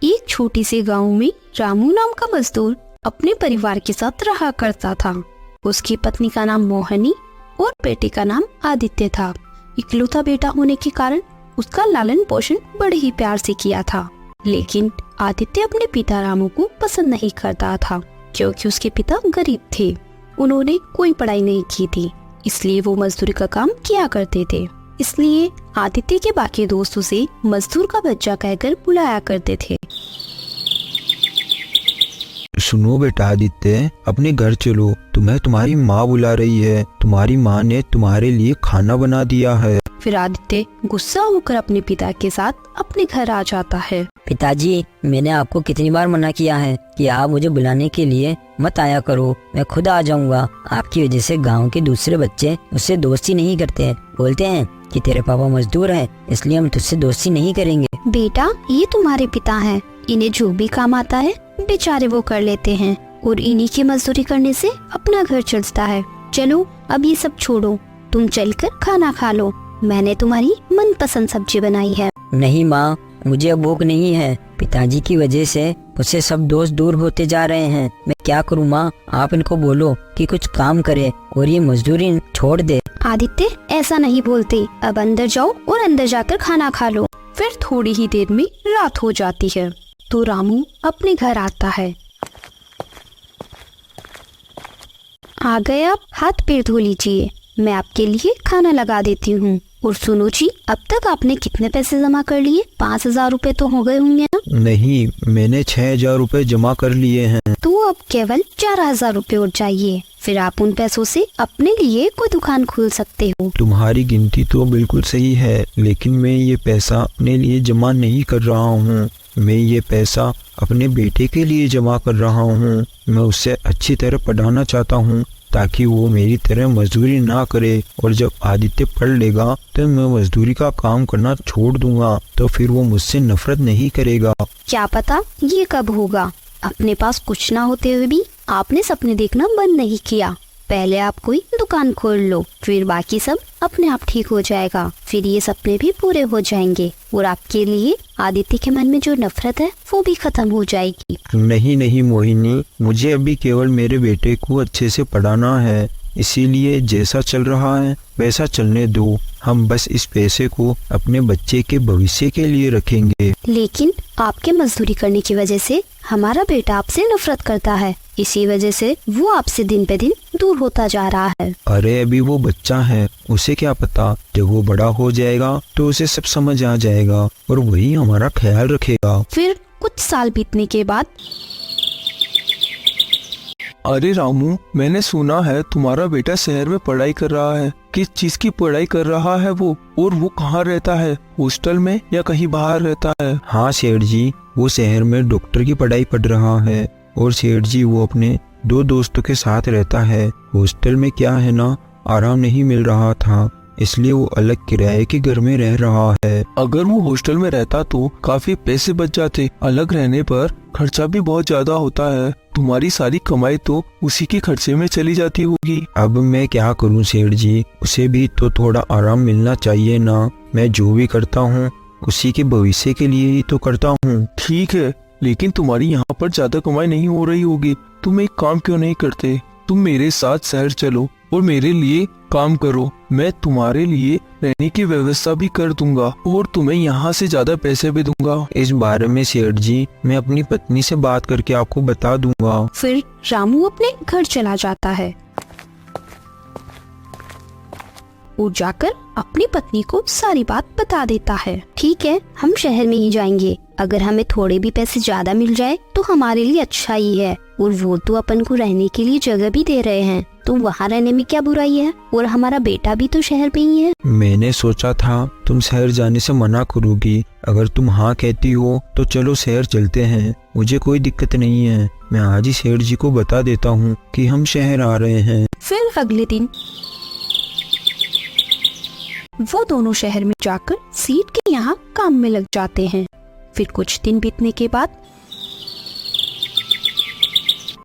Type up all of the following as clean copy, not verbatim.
एक छोटी सी गांव में रामू नाम का मजदूर अपने परिवार के साथ रहा करता था। उसकी पत्नी का नाम मोहिनी और बेटे का नाम आदित्य था। इकलौता बेटा होने के कारण उसका लालन पोषण बड़े ही प्यार से किया था। लेकिन आदित्य अपने पिता रामू को पसंद नहीं करता था, क्योंकि उसके पिता गरीब थे। उन्होंने कोई पढ़ाई नहीं की थी, इसलिए वो मजदूरी का काम किया करते थे। इसलिए आदित्य के बाकी दोस्त उसे मजदूर का बच्चा कहकर बुलाया करते थे। सुनो बेटा आदित्य, अपने घर चलो, तुम्हें तुम्हारी माँ बुला रही है। तुम्हारी माँ ने तुम्हारे लिए खाना बना दिया है। फिर आदित्य गुस्सा होकर अपने पिता के साथ अपने घर आ जाता है। पिताजी, मैंने आपको कितनी बार मना किया है कि आप मुझे बुलाने के लिए मत आया करो, मैं खुद आ जाऊंगा। आपकी वजह से गांव के दूसरे बच्चे उससे दोस्ती नहीं करते, बोलते हैं कि तेरे पापा मजदूर हैं, इसलिए हम तुझसे दोस्ती नहीं करेंगे। बेटा, ये तुम्हारे पिता हैं, इन्हें जो भी काम आता है बेचारे वो कर लेते हैं और इन्हीं की मजदूरी करने से अपना घर चलता है। चलो अब ये सब छोड़ो, तुम चलकर खाना खा लो। मैंने तुम्हारी मनपसंद सब्जी बनाई है। नहीं माँ, मुझे अब भूख नहीं है। पिताजी की वजह से मुझसे सब दोस्त दूर होते जा रहे हैं। मैं क्या करूँ माँ? आप इनको बोलो कि कुछ काम करे और ये मजदूरी छोड़ दे। आदित्य, ऐसा नहीं बोलते। अब अंदर जाओ और अंदर जाकर खाना खा लो। फिर थोड़ी ही देर में रात हो जाती है तो रामू अपने घर आता है। आ गए आप, हाथ पैर धो लीजिए, मैं आपके लिए खाना लगा देती हूँ। और सुनो जी, अब तक आपने कितने पैसे जमा कर लिए? 5,000 रुपए तो हो गए होंगे ना? नहीं, मैंने 6,000 रुपए जमा कर लिए हैं। तो अब केवल 4,000 रुपए और चाहिए। फिर आप उन पैसों से अपने लिए कोई दुकान खोल सकते हो। तुम्हारी गिनती तो बिल्कुल सही है, लेकिन मैं ये पैसा अपने लिए जमा नहीं कर रहा हूँ। मैं ये पैसा अपने बेटे के लिए जमा कर रहा हूँ। मैं उसे अच्छी तरह पढ़ाना चाहता हूँ ताकि वो मेरी तरह मजदूरी ना करे, और जब आदित्य पढ़ लेगा तो मैं मजदूरी का काम करना छोड़ दूंगा, तो फिर वो मुझसे नफरत नहीं करेगा। क्या पता ये कब होगा। अपने पास कुछ ना होते हुए भी आपने सपने देखना बंद नहीं किया। पहले आप कोई दुकान खोल लो, फिर बाकी सब अपने आप ठीक हो जाएगा। फिर ये सपने भी पूरे हो जाएंगे और आपके लिए आदित्य के मन में जो नफरत है वो भी खत्म हो जाएगी। नहीं नहीं मोहिनी, मुझे अभी केवल मेरे बेटे को अच्छे से पढ़ाना है, इसीलिए जैसा चल रहा है वैसा चलने दो। हम बस इस पैसे को अपने बच्चे के भविष्य के लिए रखेंगे। लेकिन आपके मजदूरी करने की वजह से हमारा बेटा आपसे नफरत करता है, इसी वजह से वो आपसे दिन पे दिन दूर होता जा रहा है। अरे अभी वो बच्चा है, उसे क्या पता, जब वो बड़ा हो जाएगा तो उसे सब समझ आ जाएगा और वही हमारा ख्याल रखेगा। फिर कुछ साल बीतने के बाद, अरे रामू, मैंने सुना है तुम्हारा बेटा शहर में पढ़ाई कर रहा है। किस चीज की पढ़ाई कर रहा है वो, और वो कहाँ रहता है? हॉस्टल में या कहीं बाहर रहता है? हाँ सेठ जी, वो शहर में डॉक्टर की पढ़ाई पढ़ रहा है। और सेठ जी, वो अपने 2 दोस्तों के साथ रहता है। हॉस्टल में क्या है ना, आराम नहीं मिल रहा था, इसलिए वो अलग किराए के घर में रह रहा है। अगर वो हॉस्टल में रहता तो काफी पैसे बच जाते। अलग रहने पर खर्चा भी बहुत ज्यादा होता है। तुम्हारी सारी कमाई तो उसी के खर्चे में चली जाती होगी। अब मैं क्या करूं सेठ जी, उसे भी तो थोड़ा आराम मिलना चाहिए ना। मैं जो भी करता हूँ उसी के भविष्य के लिए ही तो करता हूँ। ठीक है, लेकिन तुम्हारी यहाँ पर ज्यादा कमाई नहीं हो रही होगी। तुम एक काम क्यों नहीं करते? तुम मेरे साथ शहर चलो और मेरे लिए काम करो। मैं तुम्हारे लिए रहने की व्यवस्था भी कर दूंगा और तुम्हें यहाँ से ज्यादा पैसे भी दूंगा। इस बारे में सेठ जी मैं अपनी पत्नी से बात करके आपको बता दूंगा। फिर रामू अपने घर चला जाता है और जाकर अपनी पत्नी को सारी बात बता देता है। ठीक है, हम शहर में ही जाएंगे। अगर हमें थोड़े भी पैसे ज्यादा मिल जाए तो हमारे लिए अच्छा ही है, और वो तो अपन को रहने के लिए जगह भी दे रहे हैं, तो वहाँ रहने में क्या बुराई है। और हमारा बेटा भी तो शहर में ही है। मैंने सोचा था तुम शहर जाने से मना करोगी। अगर तुम हाँ कहती हो तो चलो शहर चलते हैं, मुझे कोई दिक्कत नहीं है। मैं आज ही सेठ जी को बता देता हूँ कि हम शहर आ रहे हैं। फिर अगले दिन वो दोनों शहर में जाकर सेठ के यहाँ काम में लग जाते हैं। फिर कुछ दिन बीतने के बाद,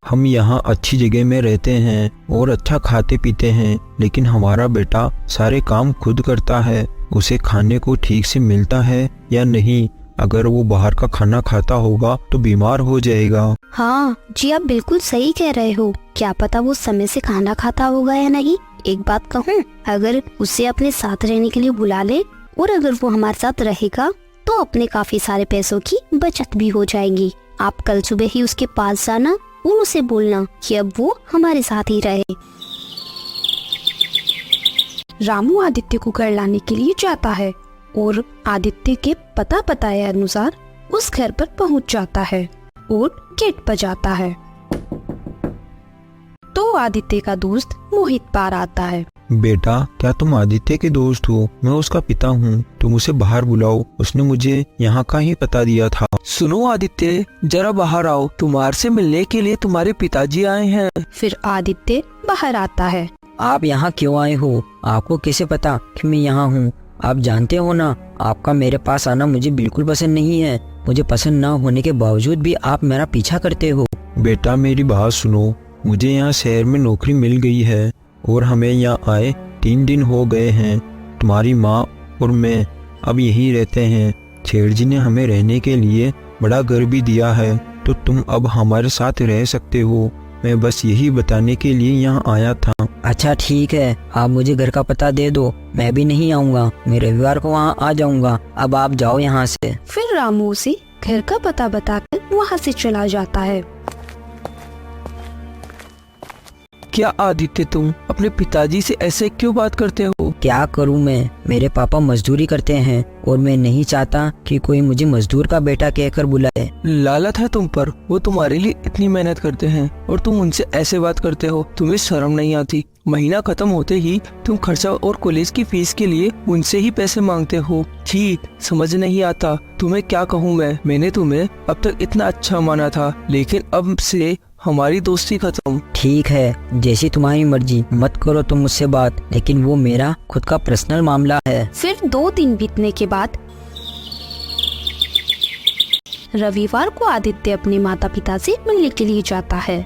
हम यहाँ अच्छी जगह में रहते हैं और अच्छा खाते पीते हैं, लेकिन हमारा बेटा सारे काम खुद करता है। उसे खाने को ठीक से मिलता है या नहीं? अगर वो बाहर का खाना खाता होगा तो बीमार हो जाएगा। हाँ जी, आप बिल्कुल सही कह रहे हो। क्या पता वो समय से खाना खाता होगा या नहीं। एक बात कहूँ, अगर उसे अपने साथ रहने के लिए बुला ले और अगर वो हमारे साथ रहेगा तो अपने काफी सारे पैसों की बचत भी हो जाएगी। आप कल सुबह ही उसके पास जाना और उसे बोलना कि अब वो हमारे साथ ही रहे। रामू आदित्य को घर लाने के लिए जाता है और आदित्य के पता बताए अनुसार उस घर पर पहुंच जाता है और गेट बजाता है तो आदित्य का दोस्त मोहित पार आता है। बेटा, क्या तुम आदित्य के दोस्त हो? मैं उसका पिता हूँ। तुम उसे बाहर बुलाओ, उसने मुझे यहाँ का ही पता दिया था। सुनो आदित्य, जरा बाहर आओ, तुम्हारे से मिलने के लिए तुम्हारे पिताजी आए हैं। फिर आदित्य बाहर आता है। आप यहाँ क्यों आए हो? आपको कैसे पता कि मैं यहाँ हूँ? आप जानते हो ना, आपका मेरे पास आना मुझे बिल्कुल पसंद नहीं है। मुझे पसंद ना होने के बावजूद भी आप मेरा पीछा करते हो। बेटा, मेरी बात सुनो। मुझे यहाँ शहर में नौकरी मिल गई है और हमें यहाँ आए 3 दिन हो गए हैं। तुम्हारी माँ और मैं अब यहीं रहते हैं। छेड़ जी ने हमें रहने के लिए बड़ा घर भी दिया है, तो तुम अब हमारे साथ रह सकते हो। मैं बस यही बताने के लिए यहाँ आया था। अच्छा ठीक है, आप मुझे घर का पता दे दो, मैं भी नहीं आऊँगा। मैं रविवार को वहाँ आ जाऊँगा। अब आप जाओ यहाँ से। फिर रामू उसे घर का पता बताकर वहाँ से चला जाता है। क्या आदित्य, तुम अपने पिताजी से ऐसे क्यों बात करते हो? क्या करूं मैं? मेरे पापा मजदूरी करते हैं और मैं नहीं चाहता कि कोई मुझे मजदूर का बेटा कहकर बुलाए। लालत है तुम पर, वो तुम्हारे लिए इतनी मेहनत करते हैं और तुम उनसे ऐसे बात करते हो। तुम्हें शर्म नहीं आती? महीना खत्म होते ही तुम खर्चा और कॉलेज की फीस के लिए उनसे ही पैसे मांगते हो। छी, समझ नहीं आता। तुम्हें क्या कहूँ मैंने तुम्हें अब तक इतना अच्छा माना था, लेकिन अब से हमारी दोस्ती खत्म। ठीक है, जैसी तुम्हारी मर्जी, मत करो तुम मुझसे बात, लेकिन वो मेरा खुद का पर्सनल मामला है। फिर 2 दिन बीतने के बाद रविवार को आदित्य अपने माता पिता से मिलने के लिए जाता है।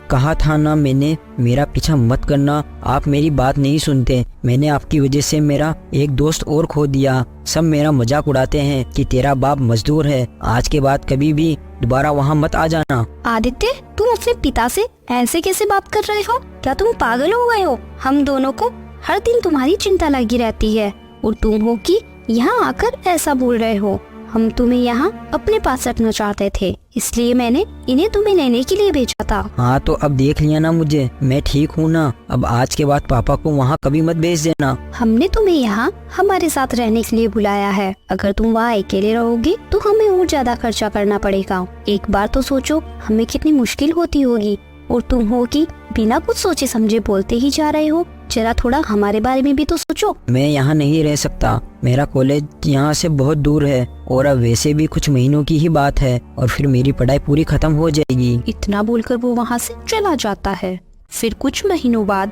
कहा था ना मैंने, मेरा पीछा मत करना। आप मेरी बात नहीं सुनते। मैंने आपकी वजह से मेरा एक दोस्त और खो दिया। सब मेरा मजाक उड़ाते हैं कि तेरा बाप मजदूर है। आज के बाद कभी भी दोबारा वहाँ मत आ जाना। आदित्य, तुम अपने पिता से ऐसे कैसे बात कर रहे हो? क्या तुम पागल हो गए हो? हम दोनों को हर दिन तुम्हारी चिंता लगी रहती है और तुम हो कि यहाँ आकर ऐसा बोल रहे हो। हम तुम्हें यहाँ अपने पास रखना चाहते थे, इसलिए मैंने इन्हें तुम्हें लेने के लिए भेजा था। हाँ तो अब देख लिया ना मुझे, मैं ठीक हूँ ना। अब आज के बाद पापा को वहाँ कभी मत भेज देना। हमने तुम्हें यहाँ हमारे साथ रहने के लिए बुलाया है। अगर तुम वहाँ अकेले रहोगे तो हमें और ज्यादा खर्चा करना पड़ेगा। एक बार तो सोचो हमें कितनी मुश्किल होती होगी, और तुम हो कि बिना कुछ सोचे समझे बोलते ही जा रहे हो। जरा थोड़ा हमारे बारे में भी तो सोचो। मैं यहाँ नहीं रह सकता। मेरा कॉलेज यहाँ से बहुत दूर है और अब वैसे भी कुछ महीनों की ही बात है और फिर मेरी पढ़ाई पूरी खत्म हो जाएगी। इतना बोलकर वो वहाँ से चला जाता है। फिर कुछ महीनों बाद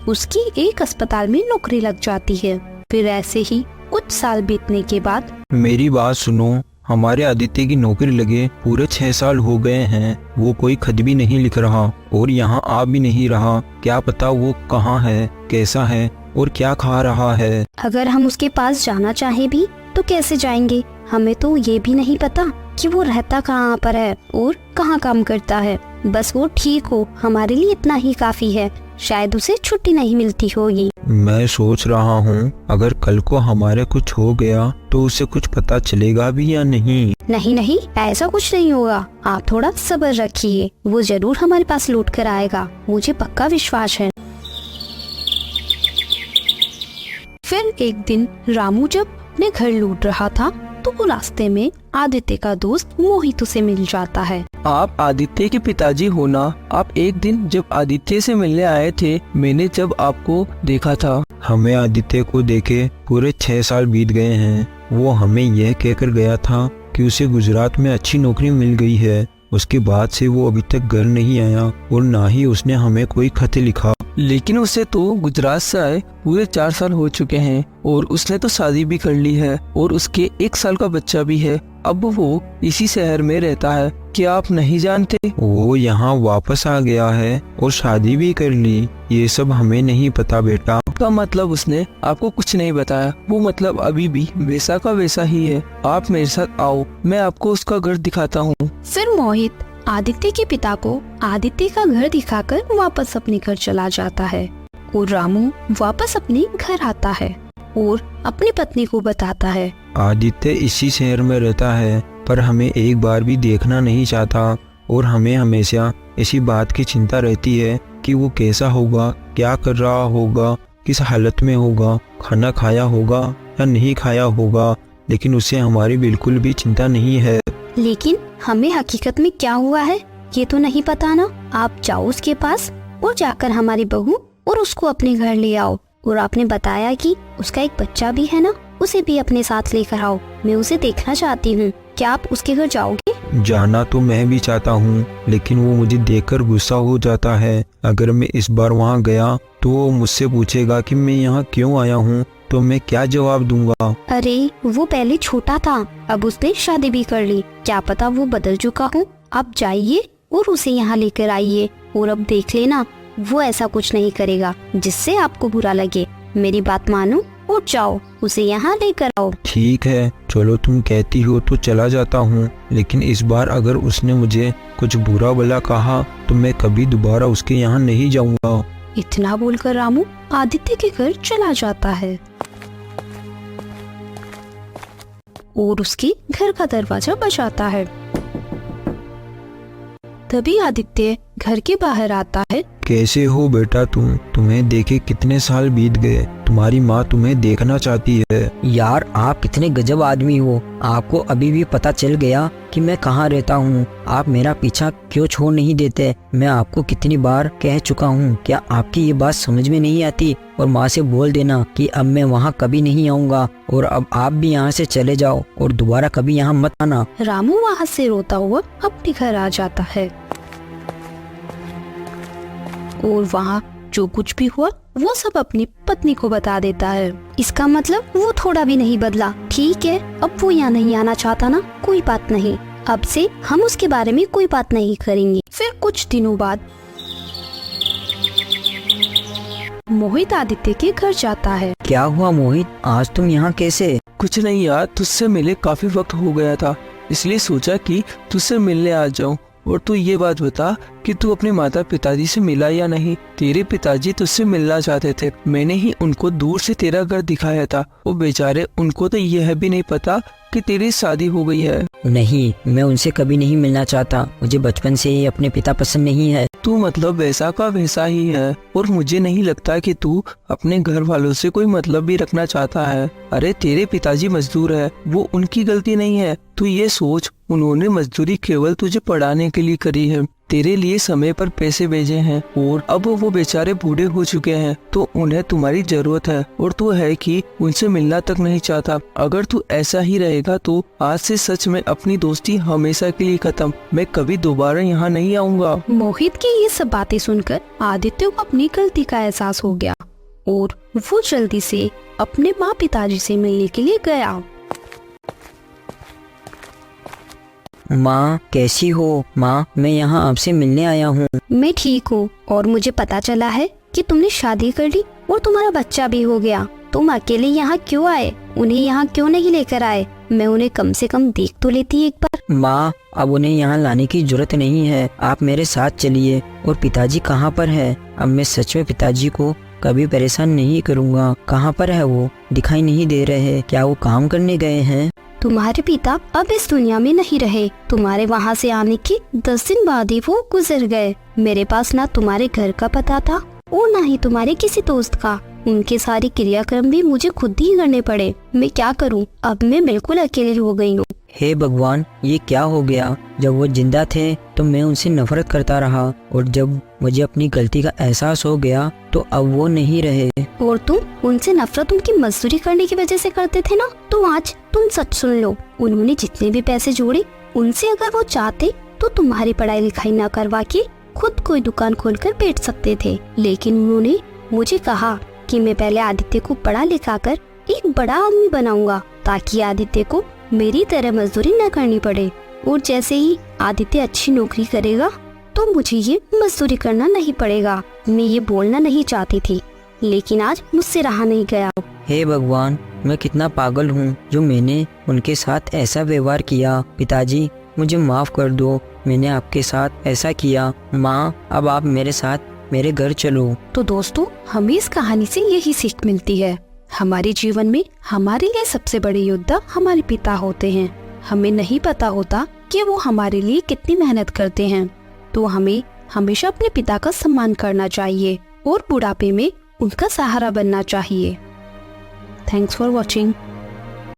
उसकी एक अस्पताल में नौकरी लग जाती है। फिर ऐसे ही कुछ साल बीतने के बाद मेरी बात सुनो। हमारे आदित्य की नौकरी लगे पूरे 6 साल हो गए हैं। वो कोई खत भी नहीं लिख रहा और यहाँ आ भी नहीं रहा। क्या पता वो कहाँ है, कैसा है और क्या खा रहा है। अगर हम उसके पास जाना चाहे भी तो कैसे जाएंगे? हमें तो ये भी नहीं पता कि वो रहता कहाँ पर है और कहाँ काम करता है। बस वो ठीक हो, हमारे लिए इतना ही काफी है। शायद उसे छुट्टी नहीं मिलती होगी। मैं सोच रहा हूँ अगर कल को हमारे कुछ हो गया तो उसे कुछ पता चलेगा भी या नहीं। नहीं नहीं, ऐसा कुछ नहीं होगा। आप थोड़ा सब्र रखिए, वो जरूर हमारे पास लौट कर आएगा, मुझे पक्का विश्वास है। फिर एक दिन रामू जब अपने घर लौट रहा था तो वो रास्ते में आदित्य का दोस्त मोहित से मिल जाता है। आप आदित्य के पिताजी हो ना? आप एक दिन जब आदित्य से मिलने आए थे, मैंने जब आपको देखा था। हमें आदित्य को देखे पूरे 6 साल बीत गए हैं। वो हमें यह कहकर गया था कि उसे गुजरात में अच्छी नौकरी मिल गई है। उसके बाद से वो अभी तक घर नहीं आया और ना ही उसने हमें कोई खत लिखा। लेकिन उसे तो गुजरात से आए पूरे 4 साल हो चुके हैं और उसने तो शादी भी कर ली है और उसके 1 साल का बच्चा भी है। अब वो इसी शहर में रहता है। क्या आप नहीं जानते? वो यहाँ वापस आ गया है और शादी भी कर ली। ये सब हमें नहीं पता बेटा। का मतलब उसने आपको कुछ नहीं बताया। वो मतलब अभी भी वैसा का वैसा ही है। आप मेरे साथ आओ, मैं आपको उसका घर दिखाता हूँ। फिर मोहित आदित्य के पिता को आदित्य का घर दिखाकर वापस अपने घर चला जाता है और रामू वापस अपने घर आता है और अपनी पत्नी को बताता है। आदित्य इसी शहर में रहता है पर हमें एक बार भी देखना नहीं चाहता और हमें हमेशा इसी बात की चिंता रहती है कि वो कैसा होगा, क्या कर रहा होगा, किस हालत में होगा, खाना खाया होगा या नहीं खाया होगा, लेकिन उसे हमारी बिल्कुल भी चिंता नहीं है। लेकिन हमें हकीकत में क्या हुआ है ये तो नहीं पता ना। आप जाओ उसके पास और जाकर हमारी बहू और उसको अपने घर ले आओ। और आपने बताया कि उसका एक बच्चा भी है ना, उसे भी अपने साथ लेकर आओ। मैं उसे देखना चाहती हूँ। क्या आप उसके घर जाओगे? जाना तो मैं भी चाहता हूँ, लेकिन वो मुझे देखकर गुस्सा हो जाता है। अगर मैं इस बार वहाँ गया तो वो मुझसे पूछेगा कि मैं यहाँ क्यों आया हूँ, तो मैं क्या जवाब दूंगा? अरे वो पहले छोटा था, अब उसने शादी भी कर ली। क्या पता वो बदल चुका हो। आप जाइए और उसे यहाँ लेकर आइए और अब देख लेना वो ऐसा कुछ नहीं करेगा जिससे आपको बुरा लगे। मेरी बात मानो और जाओ, उसे यहाँ लेकर आओ। ठीक है, चलो तुम कहती हो तो चला जाता हूँ, लेकिन इस बार अगर उसने मुझे कुछ बुरा भला कहा तो मैं कभी दोबारा उसके यहाँ नहीं जाऊँगा। इतना बोलकर रामू आदित्य के घर चला जाता है और उसके घर का दरवाजा बजाता है। तभी आदित्य घर के बाहर आता है। कैसे हो बेटा तुम्हें देखे कितने साल बीत गए। तुम्हारी माँ तुम्हें देखना चाहती है। यार आप कितने गजब आदमी हो। आपको अभी भी पता चल गया कि मैं कहाँ रहता हूँ। आप मेरा पीछा क्यों छोड़ नहीं देते? मैं आपको कितनी बार कह चुका हूँ। क्या आपकी ये बात समझ में नहीं आती? और माँ से बोल देना कि अब मैं वहाँ कभी नहीं आऊँगा और अब आप भी यहाँ से चले जाओ और दोबारा कभी यहाँ मत आना। रामू वहाँ से रोता हुआ अपने घर आ जाता है और वहाँ जो कुछ भी हुआ वो सब अपनी पत्नी को बता देता है। इसका मतलब वो थोड़ा भी नहीं बदला। ठीक है, अब वो यहाँ नहीं आना चाहता ना, कोई बात नहीं, अब से हम उसके बारे में कोई बात नहीं करेंगे। फिर कुछ दिनों बाद मोहित आदित्य के घर जाता है। क्या हुआ मोहित, आज तुम यहाँ कैसे? कुछ नहीं यार, तुझसे मिले काफी वक्त हो गया था, इसलिए सोचा कि तुझसे मिलने आ जाऊं। और तू ये बात बता कि तू अपने माता पिताजी से मिला या नहीं? तेरे पिताजी तुझसे मिलना चाहते थे। मैंने ही उनको दूर से तेरा घर दिखाया था। वो बेचारे, उनको तो यह भी नहीं पता कि तेरी शादी हो गई है। नहीं, मैं उनसे कभी नहीं मिलना चाहता। मुझे बचपन से ही अपने पिता पसंद नहीं है। तू मतलब वैसा का वैसा ही है और मुझे नहीं लगता कि तू अपने घर वालों से कोई मतलब भी रखना चाहता है। अरे तेरे पिताजी मजदूर है, वो उनकी गलती नहीं है। तू ये सोच, उन्होंने मजदूरी केवल तुझे पढ़ाने के लिए करी है, तेरे लिए समय पर पैसे भेजे हैं और अब वो बेचारे बूढ़े हो चुके हैं तो उन्हें तुम्हारी जरूरत है और तू है कि उनसे मिलना तक नहीं चाहता। अगर तू ऐसा ही रहेगा तो आज से सच में अपनी दोस्ती हमेशा के लिए खत्म। मैं कभी दोबारा यहाँ नहीं आऊँगा। मोहित की ये सब बातें सुनकर आदित्य को अपनी गलती का एहसास हो गया और वो जल्दी से अपने माँ पिताजी से मिलने के लिए गया। माँ कैसी हो? माँ मैं यहाँ आपसे मिलने आया हूँ। मैं ठीक हूँ और मुझे पता चला है कि तुमने शादी कर ली और तुम्हारा बच्चा भी हो गया। तुम अकेले यहाँ क्यों आए? उन्हें यहाँ क्यों नहीं लेकर आए? मैं उन्हें कम से कम देख तो लेती एक बार। माँ अब उन्हें यहाँ लाने की जरूरत नहीं है, आप मेरे साथ चलिए। और पिताजी कहाँ पर है? अब मैं सच में पिताजी को कभी परेशान नहीं करूँगा। कहाँ पर है वो? दिखाई नहीं दे रहे। क्या वो काम करने गए हैं? तुम्हारे पिता अब इस दुनिया में नहीं रहे। तुम्हारे वहाँ से आने के 10 दिन बाद ही वो गुजर गए। मेरे पास ना तुम्हारे घर का पता था और ना ही तुम्हारे किसी दोस्त का। उनके सारे क्रियाक्रम भी मुझे खुद ही करने पड़े। मैं क्या करूँ? अब मैं बिल्कुल अकेली हो गई हूँ। हे भगवान, ये क्या हो गया? जब वो जिंदा थे तो मैं उनसे नफरत करता रहा और जब मुझे अपनी गलती का एहसास हो गया तो अब वो नहीं रहे। और तुम उनसे नफरत उनकी मजदूरी करने की वजह से करते थे ना? तो आज तुम सच सुन लो, उन्होंने जितने भी पैसे जोड़े उनसे अगर वो चाहते तो तुम्हारी पढ़ाई लिखाई न करवा के खुद कोई दुकान खोलकर बैठ सकते थे, लेकिन उन्होंने मुझे कहा कि मैं पहले आदित्य को पढ़ा लिखा कर एक बड़ा आदमी बनाऊंगा, ताकि आदित्य को मेरी तरह मजदूरी न करनी पड़े। और जैसे ही आदित्य अच्छी नौकरी करेगा तो मुझे ये मजदूरी करना नहीं पड़ेगा। मैं ये बोलना नहीं चाहती थी, लेकिन आज मुझसे रहा नहीं गया। हे भगवान, मैं कितना पागल हूँ जो मैंने उनके साथ ऐसा व्यवहार किया। पिताजी, मुझे माफ कर दो, मैंने आपके साथ ऐसा किया। माँ, अब आप मेरे साथ मेरे घर चलो। तो दोस्तों, हमें इस कहानी से यही सीख मिलती है, हमारे जीवन में हमारे लिए सबसे बड़े योद्धा हमारे पिता होते हैं। हमें नहीं पता होता कि वो हमारे लिए कितनी मेहनत करते हैं, तो हमें हमेशा अपने पिता का सम्मान करना चाहिए और बुढ़ापे में उनका सहारा बनना चाहिए। Thanks for watching.